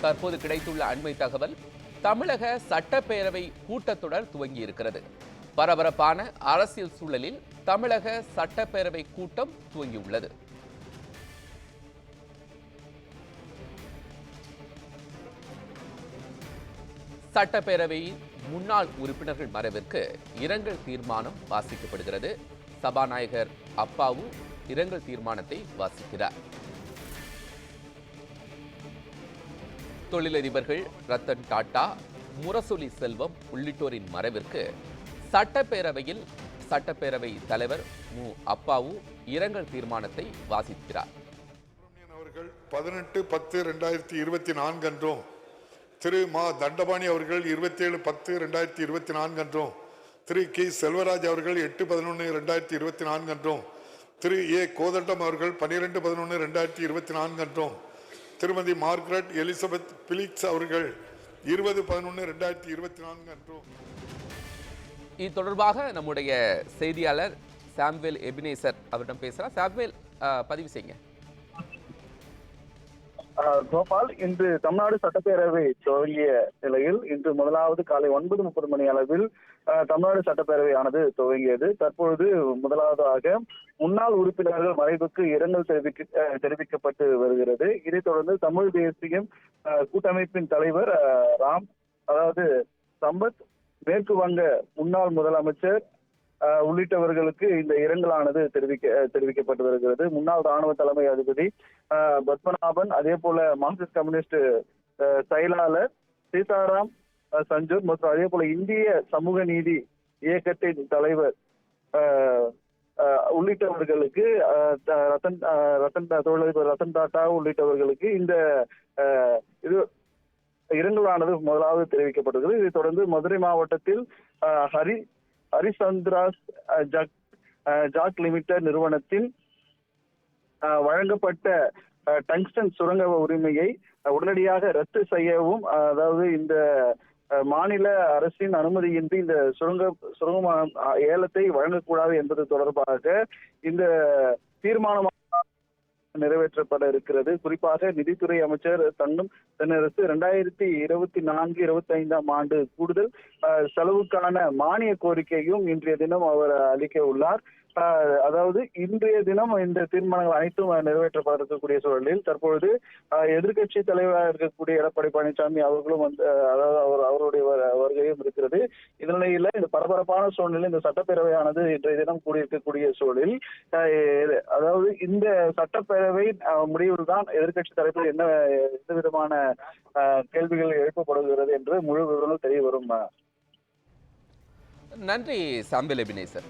தற்போது கிடைத்துள்ள அண்மை தகவல், தமிழக சட்டப்பேரவை கூட்டத்தொடர் துவங்கியிருக்கிறது. பரபரப்பான அரசியல் சூழலில் தமிழக சட்டப்பேரவை கூட்டம் துவங்கியுள்ளது. சட்டப்பேரவையின் முன்னாள் உறுப்பினர்கள் மறைவிற்கு இரங்கல் தீர்மானம் வாசிக்கப்படுகிறது. சபாநாயகர் அப்பாவு இரங்கல் தீர்மானத்தை வாசிக்கிறார். தொழிலதிபர்கள் ரத்தன் டாடா, முரசொலி செல்வம் உள்ளிட்டோரின் மறைவிற்கு சட்டப்பேரவை தலைவர் மு அப்பாவு இரங்கல் தீர்மானத்தை வாசிக்கிறார். அவர்கள் 18-10-2024 அன்றும், திரு மா தண்டபாணி அவர்கள் 27-10-2024 அன்றும், திரு கே செல்வராஜ் அவர்கள் 8-11-2024 அன்றும், திரு ஏ கோதண்டம் அவர்கள் 12-11-2024 அன்றும், திருமதி மார்கரெட் எலிசபெத் பிலிக்ஸ் அவர்கள் 20-11-2024 அன்றும். இது தொடர்பாக நம்முடைய செய்தியாளர் சாம்வேல் எபினேசர் அவரிடம் பேசுறார். சாம்வேல், பதிவு செய்யுங்க. கோபால், இன்று தமிழ்நாடு சட்டப்பேரவை துவங்கிய நிலையில் இன்று முதலாவது காலை 9:30 மணி அளவில் தமிழ்நாடு சட்டப்பேரவையானது துவங்கியது. தற்பொழுது முதலாவதாக முன்னாள் உறுப்பினர்கள் மறைவுக்கு இரங்கல் தெரிவிக்கப்பட்டு வருகிறது. இதைத் தொடர்ந்து தமிழ் தேசியம் கூட்டமைப்பின் தலைவர் சம்பத், மேற்கு வங்க முன்னாள் முதலமைச்சர் உள்ளிட்டவர்களுக்கு இந்த இரங்கலானது தெரிவிக்கப்பட்டு வருகிறது. முன்னாள் ராணுவ தலைமை அதிபதி பத்மநாபன், அதே போல மார்க்சிஸ்ட் கம்யூனிஸ்ட் செயலாளர் சீதாராம் சஞ்சூர் மற்றும் அதே போல இந்திய சமூக நீதி இயக்கத்தின் தலைவர் உள்ளிட்டவர்களுக்கு, தொழிலதிபர் ரத்தன் டாடா உள்ளிட்டவர்களுக்கு இந்த இரங்கலானது முதலாவது தெரிவிக்கப்பட்டது. இதைத் தொடர்ந்து மதுரை மாவட்டத்தில் ஹரிசந்திராஸ் ஜாக் லிமிடெட் நிறுவனத்தில் வழங்கப்பட்ட டங்ஸ்டன் சுரங்க உரிமையை உடனடியாக ரத்து செய்யவும், அதாவது இந்த மாநில அரசின் அனுமதியின்றி இந்த சுரங்க ஏலத்தை வழங்கக்கூடாது என்பது தொடர்பாக இந்த தீர்மானம் நிறைவேற்றப்பட இருக்கிறது. குறிப்பாக நிதித்துறை அமைச்சர் தென்னரசு 2024-25 ஆண்டு கூடுதல் செலவுக்கான மானிய கோரிக்கையும் இன்றைய தினம் அவர் அளிக்க உள்ளார். அதாவது இன்றைய தினம் இந்த தீர்மானங்கள் அனைத்தும் நிறைவேற்றப்பட இருக்கக்கூடிய சூழலில் தற்பொழுது எதிர்கட்சி தலைவராக இருக்கக்கூடிய எடப்பாடி பழனிசாமி அவர்களும் அவருடைய வருகையும் இருக்கிறது. இதனிலையில இந்த பரபரப்பான சூழ்நிலை இந்த சட்டப்பேரவையானது இன்றைய தினம் கூடியிருக்கக்கூடிய சூழலில், அதாவது இந்த சட்டப்பேரவை முடிவில் தான் எதிர்கட்சி தரப்பில் எந்த விதமான கேள்விகள் எழுப்பப்படுகிறது என்று முழு விவரங்கள் தெரிய வரும். நன்றி சாம்பல் எபினேசர்.